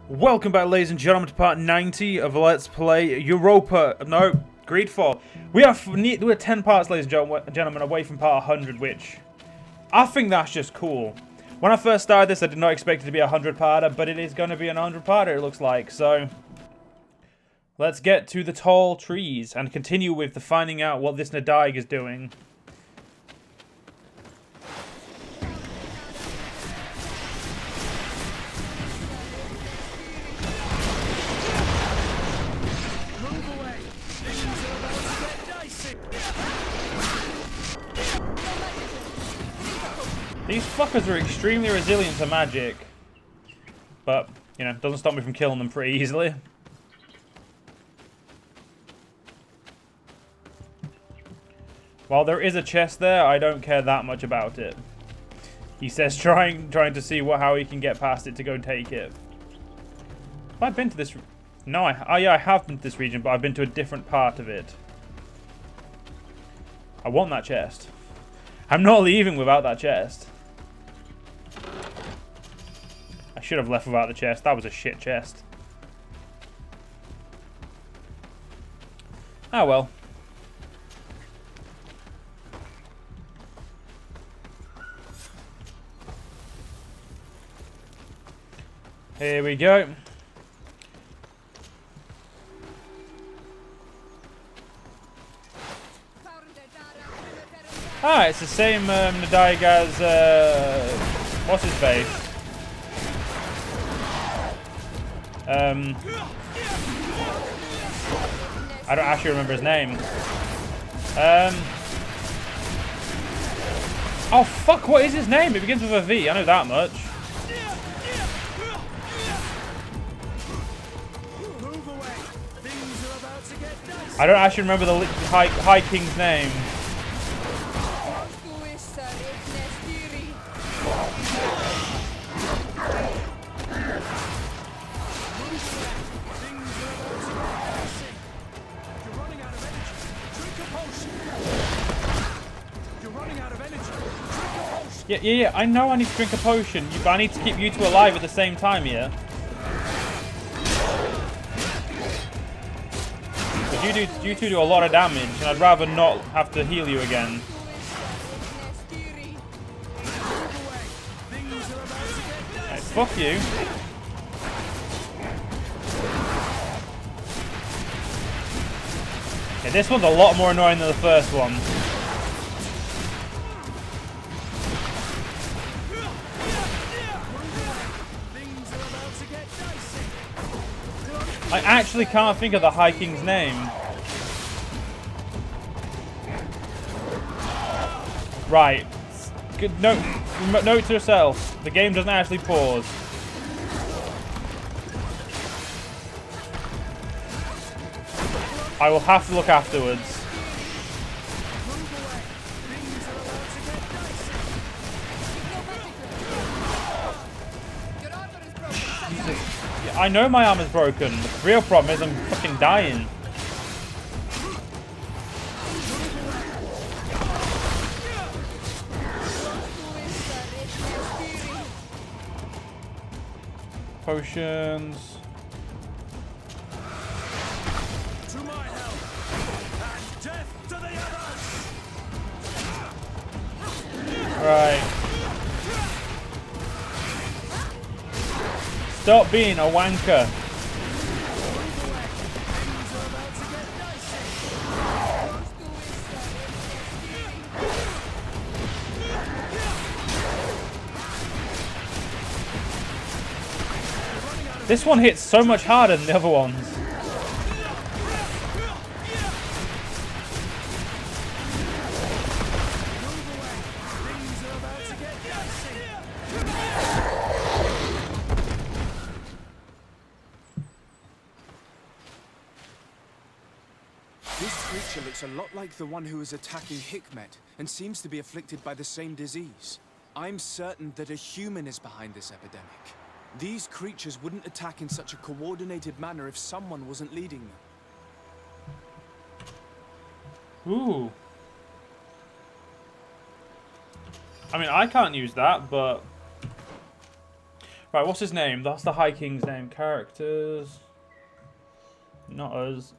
Welcome back, ladies and gentlemen, to part 90 of Let's Play GreedFall. We're 10 parts, ladies and gentlemen, away from part 100, which I think that's just cool. When I first started this, I did not expect it to be a 100-parter, but it is going to be an 100-parter, it looks like. So, let's get to the tall trees and continue with the finding out what this Nadaig is doing. These fuckers are extremely resilient to magic. But, you know, doesn't stop me from killing them pretty easily. While there is a chest there, I don't care that much about it. He says trying to see how he can get past it to go take it. Have I been to this? No, yeah, I have been to this region, but I've been to a different part of it. I want that chest. I'm not leaving without that chest. I should have left without the chest. That was a shit chest. Ah, well. Here we go. Ah, it's the same Nadaig as what's his face? I don't actually remember his name. Oh fuck! What is his name? It begins with a V. I know that much. I don't actually remember the High King's name. Yeah, I know I need to drink a potion, but I need to keep you two alive at the same time here. Because you two do a lot of damage, and I'd rather not have to heal you again. Right, fuck you. Yeah, this one's a lot more annoying than the first one. I actually can't think of the High King's name. Right. Good note to yourself. The game doesn't actually pause. I will have to look afterwards. I know my armor's broken. The real problem is I'm fucking dying. Potions. To my help and death to the others. Right. Stop being a wanker. This one hits so much harder than the other ones. This creature looks a lot like the one who was attacking Hikmet and seems to be afflicted by the same disease. I'm certain that a human is behind this epidemic. These creatures wouldn't attack in such a coordinated manner if someone wasn't leading them. Ooh. I mean, I can't use that, but... Right, what's his name? That's the High King's name. Characters. Not us.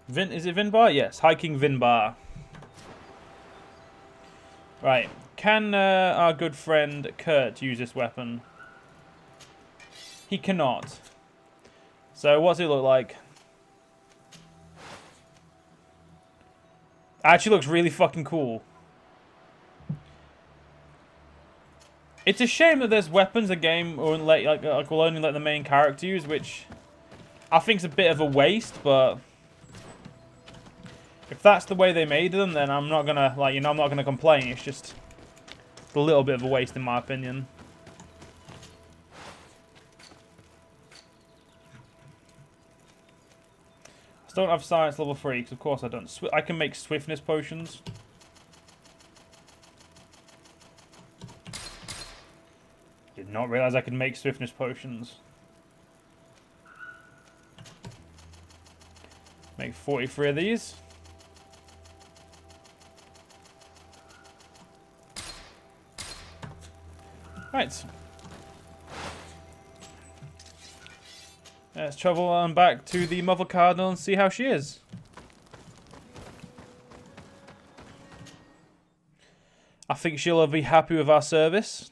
Is it Vinbar? Yes, High King Vinbar. Right. Can our good friend Kurt use this weapon? He cannot. So what's it look like? Actually looks really fucking cool. It's a shame that there's weapons the game won't let, like will only let the main character use, which I think's a bit of a waste, but if that's the way they made them, then I'm not gonna I'm not gonna complain. It's just a little bit of a waste in my opinion. I still don't have science level 3, because of course I don't. I can make swiftness potions. Did not realize I could make swiftness potions. Make 43 of these. Right. Let's travel on back to the Mother Cardinal and see how she is. I think she'll be happy with our service.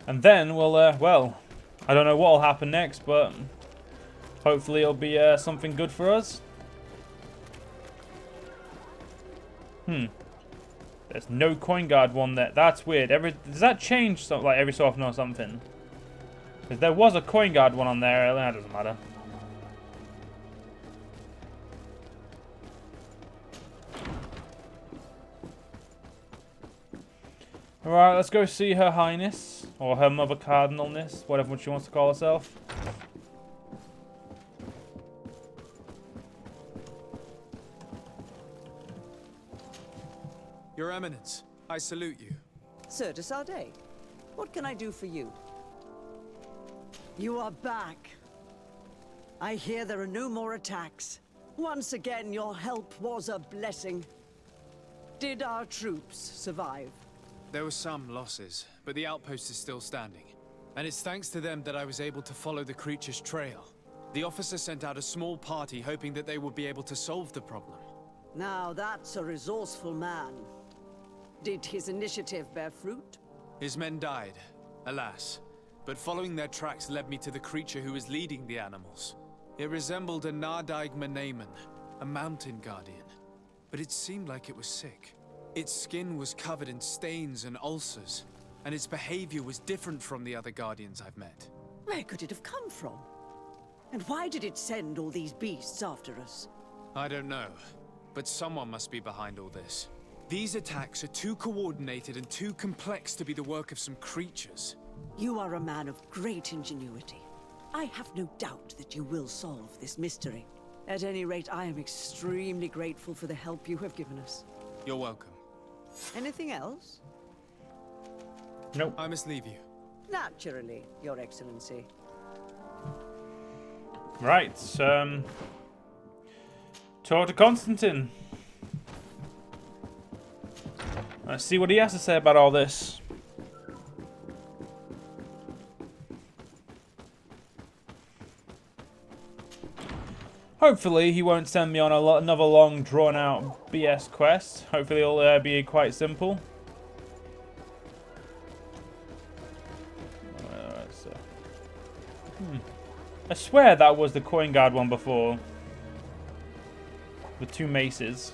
And then we'll, well, I don't know what will happen next, but hopefully it'll be something good for us. There's no coin guard one there. That's weird. Does that change every so often or something? Because there was a coin guard one on there. That doesn't matter. Alright, let's go see Her Highness. Or Her Mother Cardinalness. Whatever she wants to call herself. Your Eminence, I salute you. Sir de Sardet, what can I do for you? You are back. I hear there are no more attacks. Once again, your help was a blessing. Did our troops survive? There were some losses, but the outpost is still standing. And it's thanks to them that I was able to follow the creature's trail. The officer sent out a small party hoping that they would be able to solve the problem. Now that's a resourceful man. Did his initiative bear fruit? His men died, alas. But following their tracks led me to the creature who was leading the animals. It resembled a Nardaig Menaemon, a mountain guardian. But it seemed like it was sick. Its skin was covered in stains and ulcers, and its behavior was different from the other guardians I've met. Where could it have come from? And why did it send all these beasts after us? I don't know, but someone must be behind all this. These attacks are too coordinated and too complex to be the work of some creatures. You are a man of great ingenuity. I have no doubt that you will solve this mystery. At any rate, I am extremely grateful for the help you have given us. You're welcome. Anything else? Nope. I must leave you. Naturally, Your Excellency. Right, talk to Constantine. Let's see what he has to say about all this. Hopefully he won't send me on another long drawn-out BS quest. Hopefully it'll be quite simple. I swear that was the coin guard one before. With 2 maces.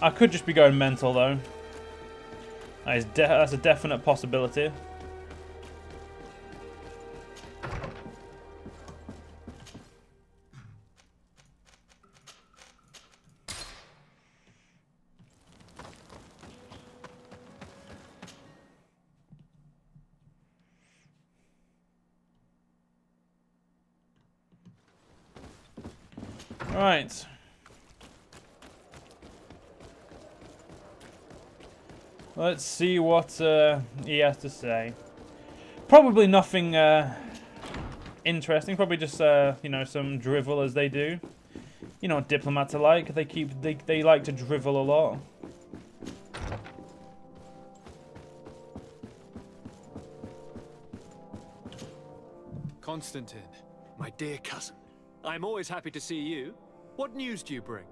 I could just be going mental though. That's a definite possibility. Right. Let's see what he has to say. Probably nothing interesting. Probably just you know, some drivel as they do. You know what diplomats are like. They like to drivel a lot. Constantine. My dear cousin, I'm always happy to see you. What news do you bring?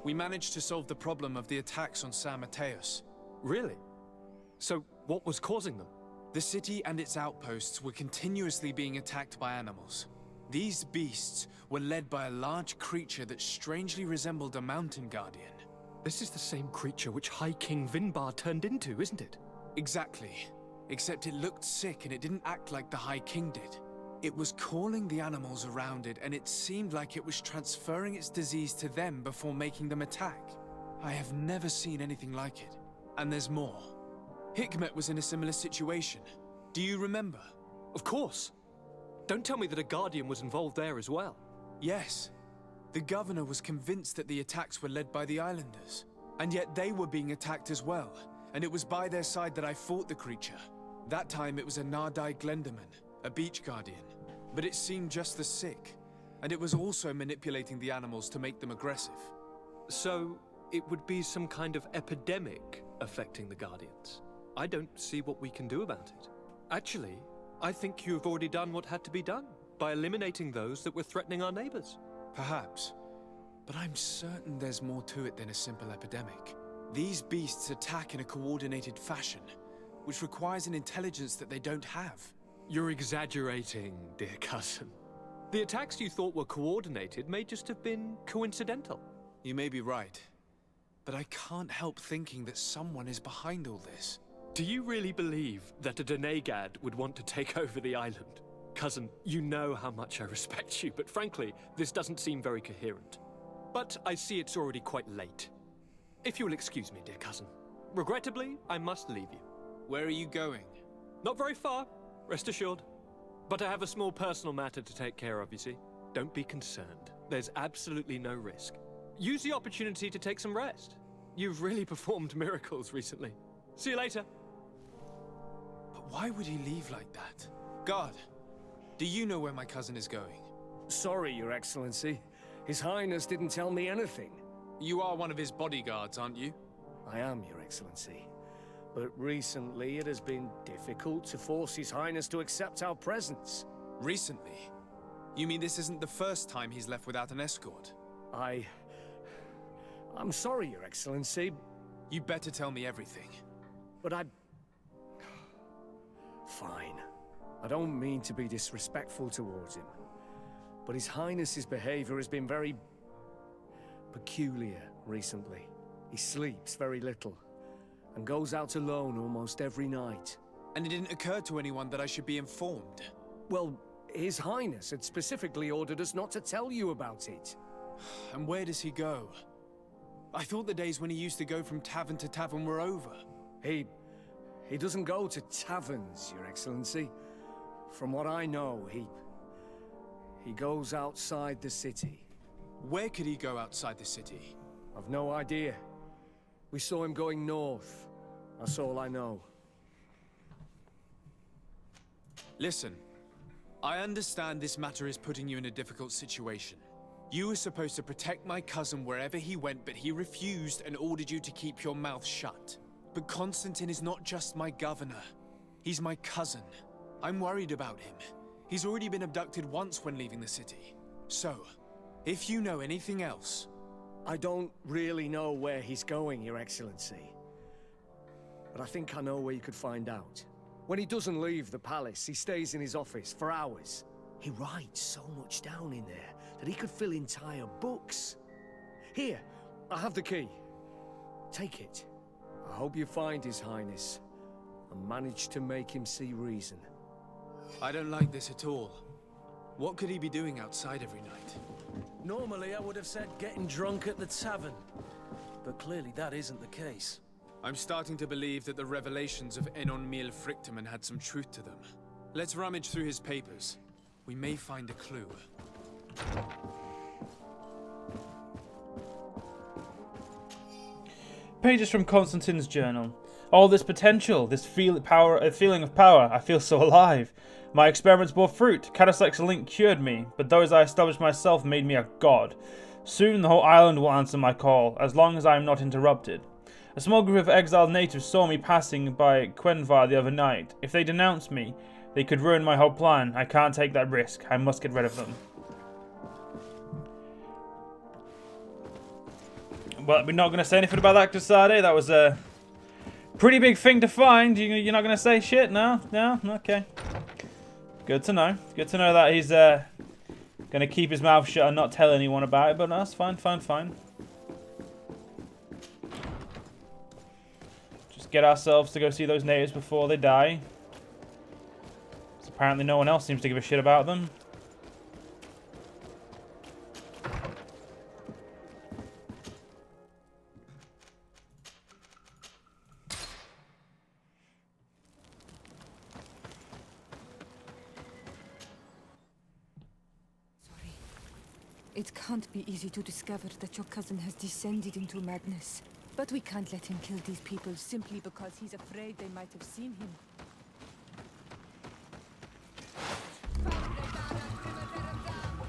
We managed to solve the problem of the attacks on San Mateus. Really? So, what was causing them? The city and its outposts were continuously being attacked by animals. These beasts were led by a large creature that strangely resembled a mountain guardian. This is the same creature which High King Vinbar turned into, isn't it? Exactly. Except it looked sick and it didn't act like the High King did. It was calling the animals around it, and it seemed like it was transferring its disease to them before making them attack. I have never seen anything like it. And there's more. Hikmet was in a similar situation. Do you remember? Of course. Don't tell me that a guardian was involved there as well. Yes. The governor was convinced that the attacks were led by the islanders. And yet they were being attacked as well. And it was by their side that I fought the creature. That time it was a Nardai Glenderman, a beach guardian. But it seemed just as sick. And it was also manipulating the animals to make them aggressive. So, it would be some kind of epidemic affecting the guardians. I don't see what we can do about it. Actually, I think you have already done what had to be done by eliminating those that were threatening our neighbors. Perhaps. But I'm certain there's more to it than a simple epidemic. These beasts attack in a coordinated fashion, which requires an intelligence that they don't have. You're exaggerating, dear cousin. The attacks you thought were coordinated may just have been coincidental. You may be right. But I can't help thinking that someone is behind all this. Do you really believe that a Denegad would want to take over the island? Cousin, you know how much I respect you, but frankly, this doesn't seem very coherent. But I see it's already quite late. If you will excuse me, dear cousin. Regrettably, I must leave you. Where are you going? Not very far, rest assured. But I have a small personal matter to take care of, you see. Don't be concerned. There's absolutely no risk. Use the opportunity to take some rest. You've really performed miracles recently. See you later. But why would he leave like that? Guard, do you know where my cousin is going? Sorry, Your Excellency. His Highness didn't tell me anything. You are one of his bodyguards, aren't you? I am, Your Excellency. But recently it has been difficult to force His Highness to accept our presence. Recently? You mean this isn't the first time he's left without an escort? I'm sorry, Your Excellency, You better tell me everything. but Fine. I don't mean to be disrespectful towards him, but His Highness's behavior has been very peculiar recently. He sleeps very little, and goes out alone almost every night. And it didn't occur to anyone that I should be informed. Well, His Highness had specifically ordered us not to tell you about it. And where does he go? I thought the days when he used to go from tavern to tavern were over. He doesn't go to taverns, Your Excellency. From what I know, he goes outside the city. Where could he go outside the city? I've no idea. We saw him going north. That's all I know. Listen, I understand this matter is putting you in a difficult situation. You were supposed to protect my cousin wherever he went, but he refused and ordered you to keep your mouth shut. But Constantine is not just my governor. He's my cousin. I'm worried about him. He's already been abducted once when leaving the city. So, if you know anything else... I don't really know where he's going, Your Excellency. But I think I know where you could find out. When he doesn't leave the palace, he stays in his office for hours. He writes so much down in there that he could fill entire books. Here, I have the key. Take it. I hope you find His Highness and manage to make him see reason. I don't like this at all. What could he be doing outside every night? Normally, I would have said getting drunk at the tavern. But clearly that isn't the case. I'm starting to believe that the revelations of Enon Miel Frichtemann had some truth to them. Let's rummage through his papers. We may find a clue. pages from Constantine's journal. All this potential, this feeling of power, I feel so alive. My experiments bore fruit. Katasek's link cured me, but those I established myself made me a god. Soon the whole island will answer my call, as long as I am not interrupted. A small group of exiled natives saw me passing by Quenvar the other night. If they denounce me, they could ruin my whole plan. I can't take that risk. I must get rid of them. Well, we're not going to say anything about that, Casade. That was a pretty big thing to find. You're not going to say shit? No? No? Okay. Good to know. Good to know that he's going to keep his mouth shut and not tell anyone about it, but that's fine, fine, fine. Just get ourselves to go see those natives before they die. Apparently no one else seems to give a shit about them. It can't be easy to discover that your cousin has descended into madness. But we can't let him kill these people simply because he's afraid they might have seen him.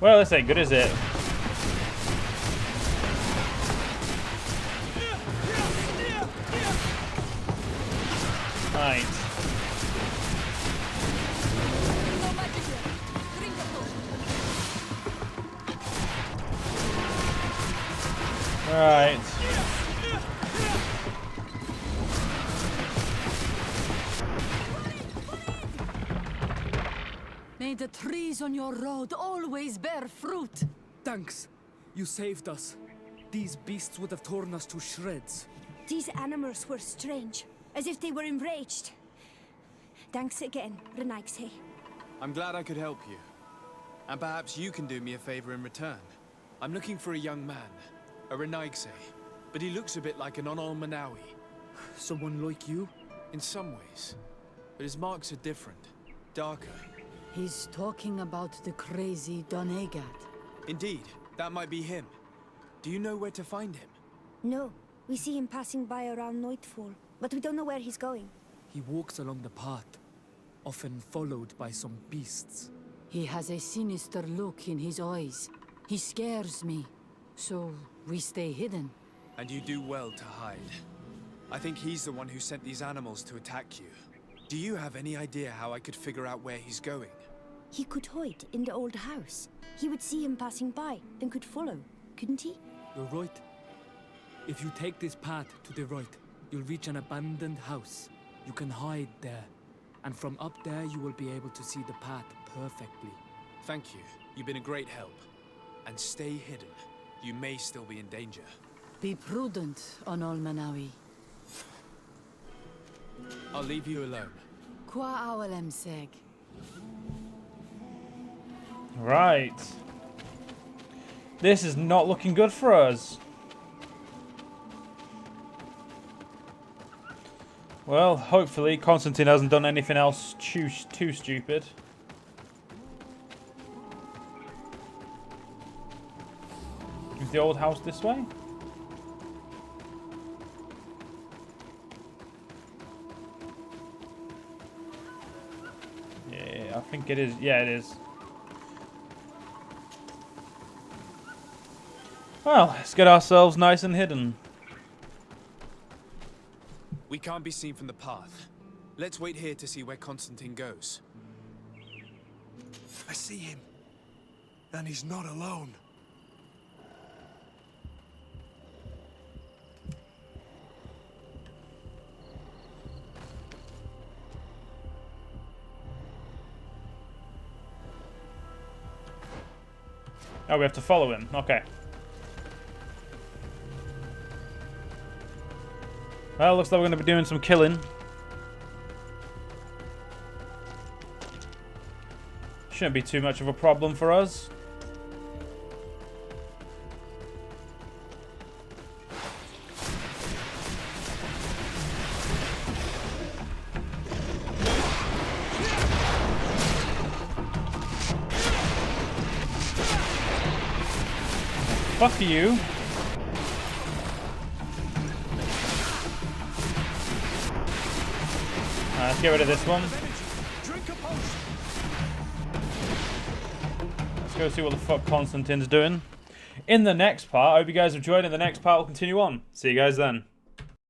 Well, this ain't good, is it? Right. Right. May the trees on your road always bear fruit. Thanks. You saved us. These beasts would have torn us to shreds. These animals were strange, as if they were enraged. Thanks again, Renaigse. I'm glad I could help you. And perhaps you can do me a favor in return. I'm looking for a young man, a Renaigse, but he looks a bit like an Onol Manawi. Someone like you? In some ways. But his marks are different, darker. He's talking about the crazy Donegad. Indeed, that might be him. Do you know where to find him? No, we see him passing by around nightfall, but we don't know where he's going. He walks along the path, often followed by some beasts. He has a sinister look in his eyes. He scares me, so we stay hidden. And you do well to hide. I think he's the one who sent these animals to attack you. Do you have any idea how I could figure out where he's going? He could hide in the old house. He would see him passing by, then could follow, couldn't he? You're right. If you take this path to the right, you'll reach an abandoned house. You can hide there. And from up there, you will be able to see the path perfectly. Thank you. You've been a great help. And stay hidden. You may still be in danger. Be prudent, Onol Manawi. I'll leave you alone. Qua awalem seg. Right. This is not looking good for us. Well, hopefully Constantine hasn't done anything else too stupid. Is the old house this way? Yeah, I think it is. Yeah, it is. Well, let's get ourselves nice and hidden. We can't be seen from the path. Let's wait here to see where Constantine goes. I see him. And he's not alone. Oh, we have to follow him. Okay. Well, looks like we're going to be doing some killing. Shouldn't be too much of a problem for us. Fuck you. Let's get rid of this one. Let's go see what the fuck Constantine's doing. In the next part, I hope you guys have enjoyed. In the next part, we'll continue on. See you guys then.